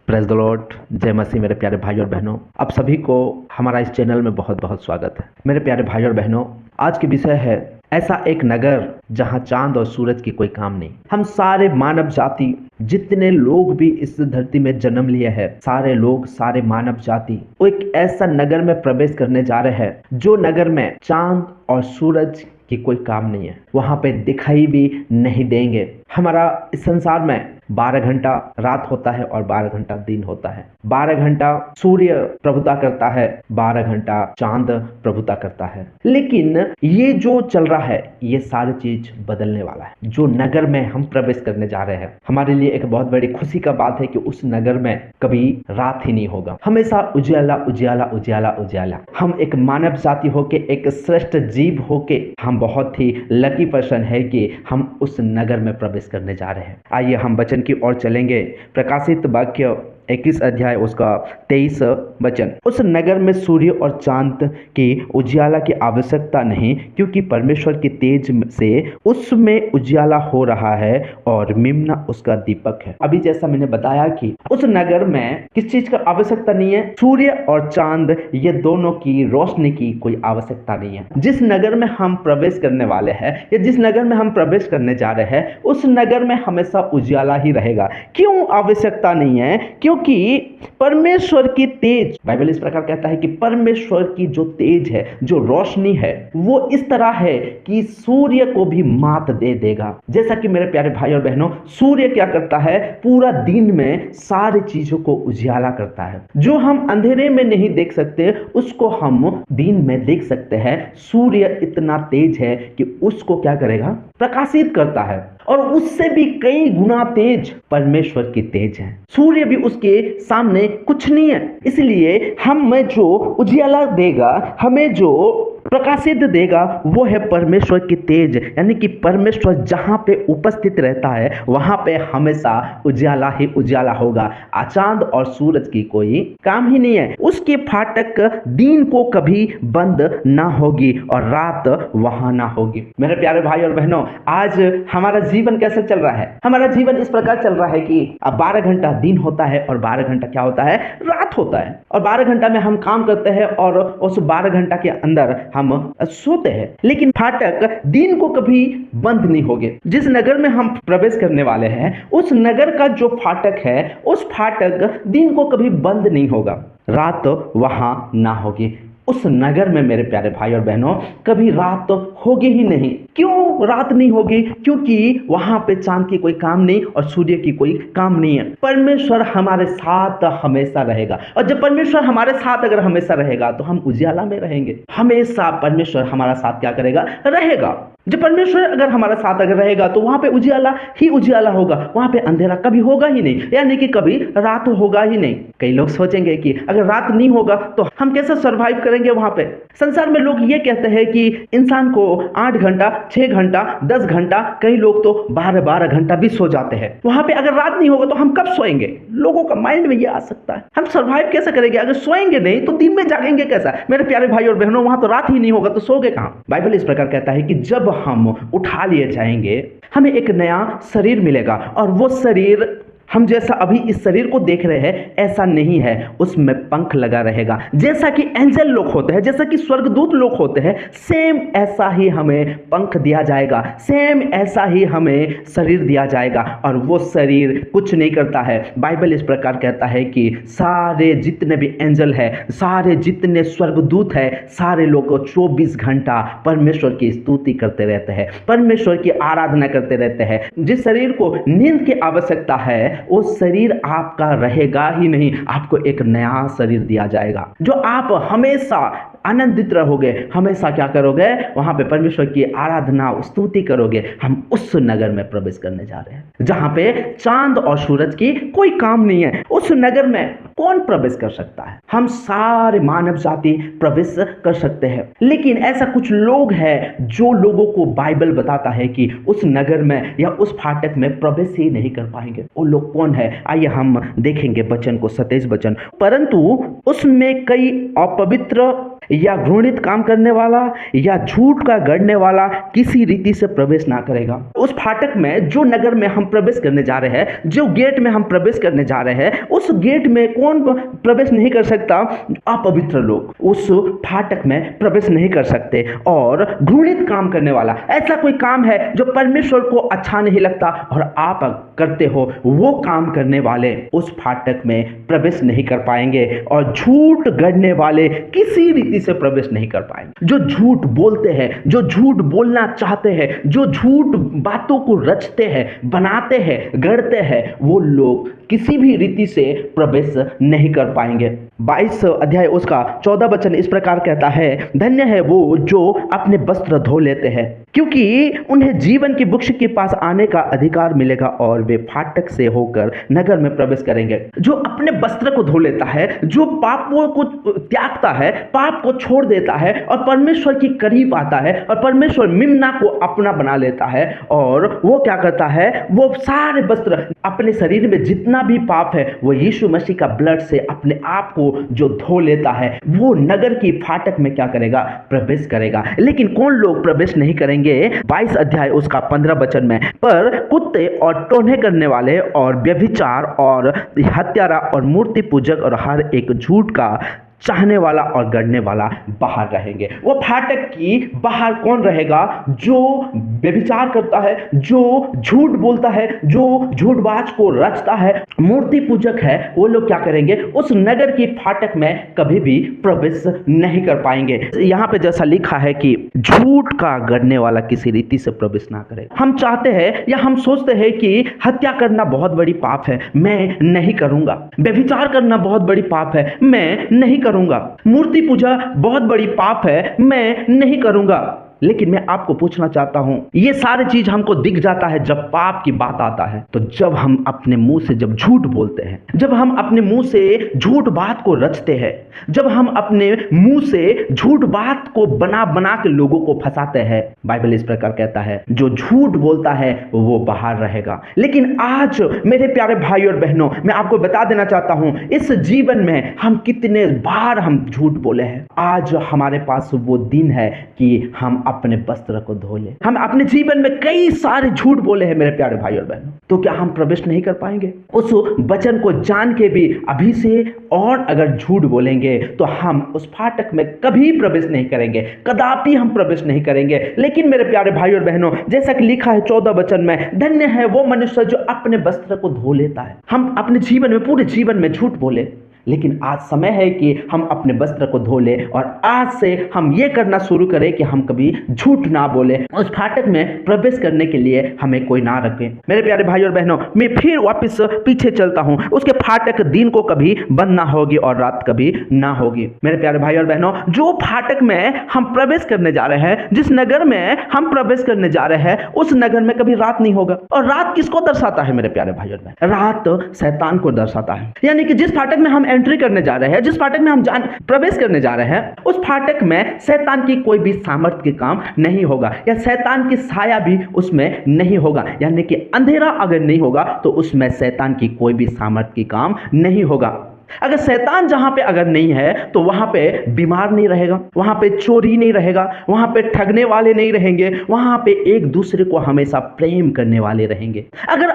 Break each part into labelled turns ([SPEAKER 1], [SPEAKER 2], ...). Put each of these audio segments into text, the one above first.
[SPEAKER 1] Praise the Lord. जय मसीह। मेरे प्यारे भाई और बहनों, आप सभी को हमारा इस चैनल में बहुत बहुत स्वागत है। मेरे प्यारे भाई और बहनों, आज की विषय है ऐसा एक नगर जहां चांद और सूरज की कोई काम नहीं। हम सारे मानव जाति, जितने लोग भी इस धरती में जन्म लिए हैं, सारे लोग, सारे मानव जाति वो एक ऐसा नगर में प्रवेश करने जा रहे हैं जो नगर में चांद और सूरज की कोई काम नहीं है। वहां पे दिखाई भी नहीं देंगे। हमारा इस संसार में 12 घंटा रात होता है और 12 घंटा दिन होता है। 12 घंटा सूर्य प्रभुता करता है, 12 घंटा चांद प्रभुता करता है। लेकिन ये जो चल रहा है, ये सारी चीज बदलने वाला है। जो नगर में हम प्रवेश करने जा रहे हैं, हमारे लिए एक बहुत बड़ी खुशी का बात है कि उस नगर में कभी रात ही नहीं होगा, हमेशा उजाला उजाला उजाला उजाला। हम एक मानव जाति होके, एक श्रेष्ठ जीव होके, हम बहुत ही लकी पर्सन है कि हम उस नगर में प्रवेश करने जा रहे हैं। आइए हम वचन की ओर चलेंगे। प्रकाशित वाक्य 21 अध्याय उसका 23 वचन। उस नगर में सूर्य और चांद की उजियाला की आवश्यकता नहीं, क्योंकि परमेश्वर की तेज से उसमें उजियाला हो रहा है और मेमना उसका दीपक है। अभी जैसा मैंने बताया कि उस नगर में किस चीज का आवश्यकता नहीं है, सूर्य और चांद ये दोनों की रोशनी की कोई आवश्यकता नहीं है। जिस नगर में हम प्रवेश करने वाले हैं या जिस नगर में हम प्रवेश करने जा रहे हैं, उस नगर में हमेशा उजियाला ही रहेगा। क्यों आवश्यकता नहीं है? क्योंकि परमेश्वर की तेज, बाइबल इस प्रकार कहता है कि परमेश्वर की जो तेज है, जो रोशनी है, वो इस तरह है कि सूर्य को भी मात दे देगा। जैसा कि मेरे प्यारे भाई और बहनों, सूर्य क्या करता है? पूरा दिन में सारी चीजों को उजियाला करता है। जो हम अंधेरे में नहीं देख सकते, उसको हम दिन में देख सकते हैं। सूर्य इतना तेज है कि उसको क्या करेगा? प्रकाशित करता है। और उससे भी कई गुना तेज परमेश्वर की तेज है। सूर्य भी उसके सामने कुछ नहीं है। इसलिए हमें जो उजियाला देगा, हमें जो प्रकाशित देगा, वो है परमेश्वर की तेज। यानी कि परमेश्वर जहां पे उपस्थित रहता है, वहां पे हमेशा उजाला ही उजाला होगा। चांद और सूरज की कोई काम ही नहीं है। उसके फाटक दिन को कभी बंद ना होगी और रात वहां ना होगी। मेरे प्यारे भाई और बहनों, आज हमारा जीवन कैसे चल रहा है? हमारा जीवन इस प्रकार चल रहा है कि अब 12 घंटा दिन होता है और 12 घंटा क्या होता है? रात होता है। और 12 घंटा में हम काम करते हैं और उस 12 घंटा के अंदर हम सोते हैं। लेकिन फाटक दिन को कभी बंद नहीं होंगे। जिस नगर में हम प्रवेश करने वाले हैं, उस नगर का जो फाटक है, उस फाटक दिन को कभी बंद नहीं होगा, रात वहां ना होगी। उस नगर में मेरे प्यारे भाई और बहनों कभी रात होगी ही नहीं। क्यों रात नहीं होगी? क्योंकि वहां पे चांद की कोई काम नहीं और सूर्य की कोई काम नहीं है। परमेश्वर हमारे साथ हमेशा रहेगा। और जब परमेश्वर हमारे साथ अगर हमेशा रहेगा, तो हम उजियाला में रहेंगे। हमेशा परमेश्वर हमारा साथ क्या करेगा? रहेगा। जब परमेश्वर अगर हमारे साथ अगर रहेगा, तो वहां पे उजियाला ही उजियाला होगा। वहां पे अंधेरा कभी होगा ही नहीं, यानी कि कभी रात होगा ही नहीं। कई लोग सोचेंगे कि अगर रात नहीं होगा तो हम कैसे सरवाइव करेंगे वहां पे? संसार में लोग ये कहते हैं कि इंसान को 8 घंटा, 6 घंटा, 10 घंटा, कई लोग तो 12-12 घंटा भी सो जाते हैं। वहां पे अगर रात नहीं होगा तो हम कब सोएंगे? लोगों का माइंड में ये आ सकता है। हम सरवाइव कैसे करेंगे? अगर सोएंगे नहीं तो दिन में जागेंगे कैसा? मेरे प्यारे भाई और बहनों, वहां तो रात ही नहीं होगा तो सोगे कहां? बाइबल इस प्रकार कहता है कि जब हम उठा लिए जाएंगे, हमें एक नया शरीर मिलेगा। और वो शरीर हम जैसा अभी इस शरीर को देख रहे हैं ऐसा नहीं है, उसमें पंख लगा रहेगा। जैसा कि एंजल लोग होते हैं, जैसा कि स्वर्गदूत लोग होते हैं, सेम ऐसा ही हमें पंख दिया जाएगा, सेम ऐसा ही हमें शरीर दिया जाएगा। और वो शरीर कुछ नहीं करता है। बाइबल इस प्रकार कहता है कि सारे जितने भी एंजल है, सारे जितने स्वर्गदूत है, सारे लोग 24 घंटा परमेश्वर की स्तुति करते रहते हैं, परमेश्वर की आराधना करते रहते हैं। जिस शरीर को नींद की आवश्यकता है, वो शरीर आपका रहेगा ही नहीं। आपको एक नया शरीर दिया जाएगा, जो आप हमेशा आनंदित रहोगे, हमेशा क्या करोगे? वहां पे परमेश्वर की आराधना, स्तुति करोगे। हम उस नगर में प्रवेश करने जा रहे हैं जहां पे चांद और सूरज की कोई काम नहीं है। उस नगर में कौन प्रवेश कर सकता है? हम सारे मानव जाति प्रवेश कर सकते हैं। लेकिन ऐसा कुछ लोग हैं जो लोगों को बाइबल बताता है कि उस नगर में या उस फाटक में प्रवेश ही नहीं कर पाएंगे। वो लोग कौन है? आइए हम देखेंगे वचन को, 27 वचन। परंतु उसमें कई अपवित्र या घृणित काम करने वाला या झूठ का गढ़ने वाला किसी रीति से प्रवेश ना करेगा। उस फाटक में, जो नगर में हम प्रवेश करने जा रहे हैं, जो गेट में हम प्रवेश करने जा रहे हैं, उस गेट में कौन प्रवेश नहीं कर सकता? अपवित्र लोग उस फाटक में प्रवेश नहीं कर सकते। और घृणित काम करने वाला, ऐसा कोई काम है जो परमेश्वर को अच्छा नहीं लगता और आप करते हो, वो काम करने वाले उस फाटक में प्रवेश नहीं कर पाएंगे। और झूठ गढ़ने वाले किसी रीति से प्रवेश नहीं कर पाएंगे। जो झूठ बोलते हैं, जो झूठ बोलना चाहते हैं, जो झूठ बातों को रचते हैं, बनाते हैं, गढ़ते हैं, वो लोग किसी भी रीति से प्रवेश नहीं कर पाएंगे। 22 अध्याय उसका 14 वचन इस प्रकार कहता है, धन्य है वो जो अपने वस्त्र धो लेते हैं, क्योंकि उन्हें जीवन की वृक्ष के पास आने का अधिकार मिलेगा और वे फाटक से होकर नगर में प्रवेश करेंगे। जो अपने वस्त्र को धो लेता है, जो पापों को त्यागता है, पाप को छोड़ देता है और परमेश्वर के करीब आता है और परमेश्वर मिमना को अपना बना लेता है, और वो क्या करता है? वो सारे वस्त्र, अपने शरीर में जितना भी पाप है, वो यीशु मसीह का ब्लड से अपने आप को जो धो लेता है, वो नगर की फाटक में क्या करेगा? प्रवेश करेगा। लेकिन कौन लोग प्रवेश नहीं करेंगे? 22 अध्याय उसका 15 वचन में, पर कुत्ते और टोन्हे करने वाले और व्यभिचार और हत्यारा और मूर्ति पूजक और हर एक झूठ का चाहने वाला और गढ़ने वाला बाहर रहेंगे। वो फाटक की बाहर कौन रहेगा? जो व्यभिचार करता है, जो झूठ बोलता है, जो झूठबाज को रचता है, मूर्ति पूजक है, वो लोग क्या करेंगे? उस नगर की फाटक में कभी भी प्रवेश नहीं कर पाएंगे। यहाँ पे जैसा लिखा है कि झूठ का गढ़ने वाला किसी रीति से प्रवेश ना करे। हम चाहते हैं या हम सोचते हैं कि हत्या करना बहुत बड़ी पाप है, मैं नहीं करूंगा। व्यभिचार करना बहुत बड़ी पाप है, मैं नहीं करूंगा। मूर्ति पूजा बहुत बड़ी पाप है, मैं नहीं करूंगा। लेकिन मैं आपको पूछना चाहता हूं, ये सारी चीज हमको दिख जाता है जब पाप की बात आता है। तो जब हम अपने मुंह से जब झूठ बोलते हैं, जब हम अपने मुंह से झूठ बात को रचते हैं, जब हम अपने मुंह से झूठ बात को बना बना के लोगों को फंसाते हैं, बाइबल इस प्रकार कहता है, जो झूठ बोलता है वो बाहर रहेगा। लेकिन आज मेरे प्यारे भाई और बहनों, मैं आपको बता देना चाहता हूं, इस जीवन में हम कितने बार हम झूठ बोले हैं। आज हमारे पास वो दिन है कि हम अपने वस्त्र को धो ले। हम अपने जीवन में कई सारे झूठ बोले हैं मेरे प्यारे भाई और बहनों, तो क्या हम प्रवेश नहीं कर पाएंगे? उस वचन को जान के भी अभी से और अगर झूठ बोलेंगे तो हम उस फाटक में कभी प्रवेश नहीं करेंगे, कदापि हम प्रवेश नहीं करेंगे। लेकिन मेरे प्यारे भाई और बहनों, जैसा कि लिखा है 14 वचन में, धन्य है वो मनुष्य जो अपने वस्त्र को धो लेता है। हम अपने जीवन में, पूरे जीवन में झूठ बोले, लेकिन आज समय है कि हम अपने वस्त्र को धो लें और आज से हम ये करना शुरू करें कि हम कभी झूठ ना बोले। उस फाटक में प्रवेश करने के लिए हमें कोई ना रखे। मेरे प्यारे भाई और बहनों, मैं फिर वापस पीछे चलता हूं। उसके फाटक दिन को कभी बंद ना होगी और रात कभी ना होगी। मेरे प्यारे भाई और बहनों, जो फाटक में हम प्रवेश करने जा रहे हैं, जिस नगर में हम प्रवेश करने जा रहे हैं, उस नगर में कभी रात नहीं होगा। और रात किसको दर्शाता है मेरे प्यारे भाई और बहनों? रात शैतान को दर्शाता है। यानी कि जिस फाटक में हम एंट्री करने जा रहे हैं, जिस फाटक में हम प्रवेश करने जा रहे हैं, उस फाटक में शैतान की कोई भी सामर्थ्य के काम नहीं होगा, या शैतान की साया भी उसमें नहीं होगा। यानी कि अंधेरा अगर नहीं होगा तो उसमें शैतान की कोई भी सामर्थ्य की काम नहीं होगा। अगर शैतान जहां पे अगर नहीं है तो वहां पे बीमार नहीं रहेगा, वहां पे चोरी नहीं रहेगा, वहां पे ठगने वाले नहीं रहेंगे, वहां पे एक दूसरे को हमेशा प्रेम करने वाले रहेंगे। अगर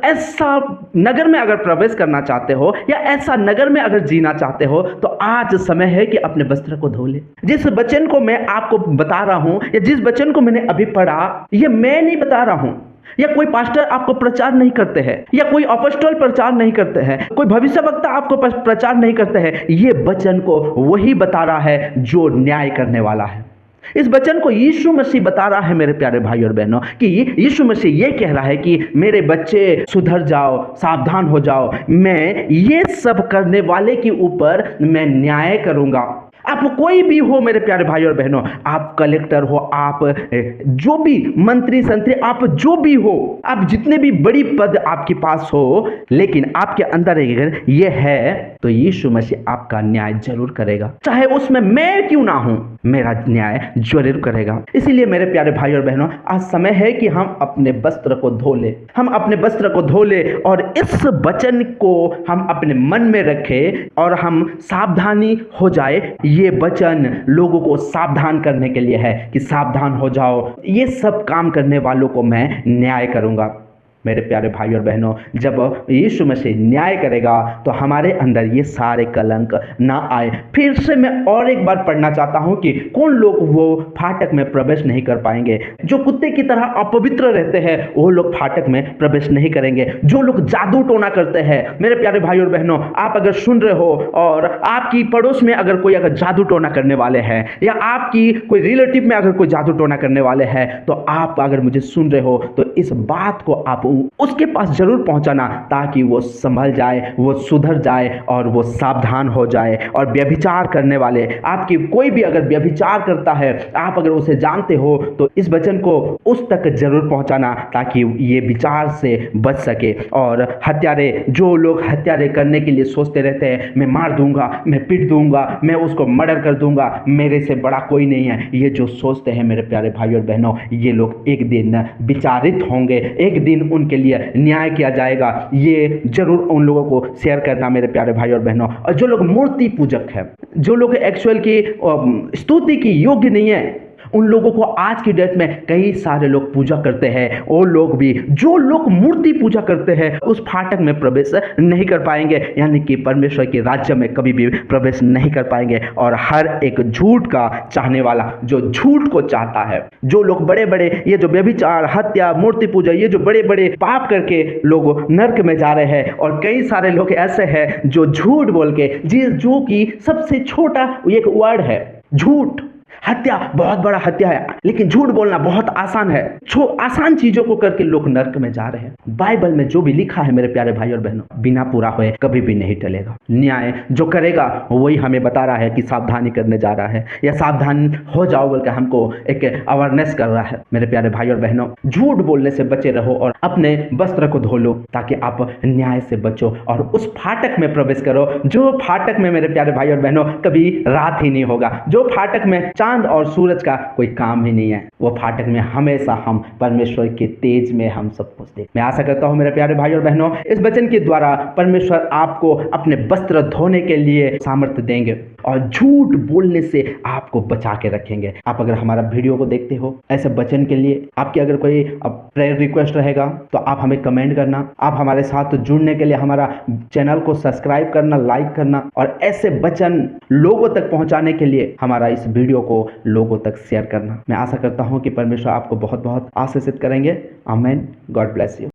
[SPEAKER 1] ऐसा नगर में अगर प्रवेश करना चाहते हो या ऐसा नगर में अगर जीना चाहते हो तो आज समय है कि अपने वस्त्र को धो ले। जिस वचन को मैं आपको बता रहा हूं या जिस वचन को मैंने अभी पढ़ा, ये मैं नहीं बता रहा हूं, या कोई पास्टर आपको प्रचार नहीं करते हैं, या कोई अपोस्टल प्रचार नहीं करते हैं, कोई भविष्यवक्ता आपको प्रचार नहीं करते हैं। ये वचन को वही बता रहा है जो न्याय करने वाला है। इस वचन को यीशु मसीह बता रहा है मेरे प्यारे भाई और बहनों, कि यीशु मसीह ये कह रहा है कि मेरे बच्चे सुधर जाओ, सावधान हो जाओ, मैं ये सब करने वाले के ऊपर मैं न्याय करूंगा। आप कोई भी हो मेरे प्यारे भाई और बहनों, आप कलेक्टर हो, आप जो भी मंत्री संतरी, आप जो भी हो, आप जितने भी बड़ी पद आपके पास हो, लेकिन आपके अंदर अगर ये है तो यीशु मसीह आपका न्याय जरूर करेगा। चाहे उसमें मैं क्यों ना हूं, मेरा न्याय जरूर करेगा। इसीलिए मेरे प्यारे भाई और बहनों, आज समय है कि हम अपने वस्त्र को धो ले, हम अपने वस्त्र को धो ले और इस वचन को हम अपने मन में रखें और हम सावधानी हो जाए। ये वचन लोगों को सावधान करने के लिए है कि सावधान हो जाओ, ये सब काम करने वालों को मैं न्याय करूंगा। मेरे प्यारे भाई और बहनों, जब यीशु मसीह न्याय करेगा तो हमारे अंदर ये सारे कलंक ना आए। फिर से मैं और एक बार पढ़ना चाहता हूं कि कौन लोग वो फाटक में प्रवेश नहीं कर पाएंगे। जो कुत्ते की तरह अपवित्र रहते हैं वो लोग फाटक में प्रवेश नहीं करेंगे। जो लोग जादू टोना करते हैं, मेरे प्यारे भाई और बहनों, आप अगर सुन रहे हो और आपकी पड़ोस में अगर कोई अगर जादू टोना करने वाले हैं या आपकी कोई रिलेटिव में अगर कोई जादू टोना करने वाले हैं, तो आप अगर मुझे सुन रहे हो तो इस बात को आप उसके पास जरूर पहुंचाना, ताकि वो संभल जाए, वो सुधर जाए और वो सावधान हो जाए। और व्यभिचार करने वाले, आपकी कोई भी अगर व्यभिचार करता है, आप अगर उसे जानते हो तो इस वचन को उस तक जरूर पहुंचाना, ताकि ये विचार से बच सके। और हत्यारे, जो लोग हत्यारे करने के लिए सोचते रहते हैं, मैं मार दूंगा, मैं पीट दूंगा, मैं उसको मर्डर कर दूंगा, मेरे से बड़ा कोई नहीं है, ये जो सोचते हैं मेरे प्यारे भाई और बहनों, ये लोग एक दिन विचारित होंगे, एक दिन उनके लिए न्याय किया जाएगा। ये जरूर उन लोगों को शेयर करना मेरे प्यारे भाई और बहनों। और जो लोग मूर्ति पूजक है, जो लोग एक्चुअल की स्तुति की योग्य नहीं है, उन लोगों को आज की डेट में कई सारे लोग पूजा करते हैं। वो लोग भी, जो लोग मूर्ति पूजा करते हैं, उस फाटक में प्रवेश नहीं कर पाएंगे, यानी कि परमेश्वर के राज्य में कभी भी प्रवेश नहीं कर पाएंगे। और हर एक झूठ का चाहने वाला, जो झूठ को चाहता है, जो लोग बड़े बड़े ये जो व्यभिचार, हत्या, मूर्ति पूजा, ये जो बड़े बड़े पाप करके लोग नर्क में जा रहे हैं, और कई सारे लोग ऐसे हैं जो झूठ बोल के, जो कि सबसे छोटा एक वर्ड है झूठ। हत्या बहुत बड़ा हत्या है, लेकिन झूठ बोलना बहुत आसान है। आसान चीजों को करके लोग नर्क में जा रहे हैं। बाइबल में जो भी लिखा है मेरे प्यारे भाई और बहनों, बिना पूरा हुए कभी भी नहीं टलेगा। न्याय जो करेगा वही हमें बता रहा है कि सावधानी करने जा रहा है, या सावधान हो जाओ बोल के हमको एक अवेयरनेस कर रहा है। मेरे प्यारे भाई और बहनों, झूठ बोलने से बचे रहो और अपने वस्त्र को धो लो, ताकि आप न्याय से बचो और उस फाटक में प्रवेश करो, जो फाटक में मेरे प्यारे भाई और बहनों कभी रात ही नहीं होगा, जो फाटक में चांद और सूरज का कोई काम ही नहीं है। वो फाटक में हमेशा हम परमेश्वर के तेज में हम सब कुछ देख। मैं आशा करता हूं मेरे प्यारे भाई और बहनों, इस वचन के द्वारा परमेश्वर आपको अपने वस्त्र धोने के लिए सामर्थ्य देंगे और झूठ बोलने से आपको बचा के रखेंगे। आप अगर हमारा वीडियो को देखते हो, ऐसे वचन के लिए आपकी अगर कोई प्रेयर रिक्वेस्ट रहेगा तो आप हमें कमेंट करना। आप हमारे साथ जुड़ने के लिए हमारा चैनल को सब्सक्राइब करना, लाइक करना, और ऐसे वचन लोगों तक पहुंचाने के लिए हमारा इस वीडियो को लोगों तक शेयर करना। मैं आशा करता हूं कि परमेश्वर आपको बहुत बहुत आशीषित करेंगे। आमीन। God bless you.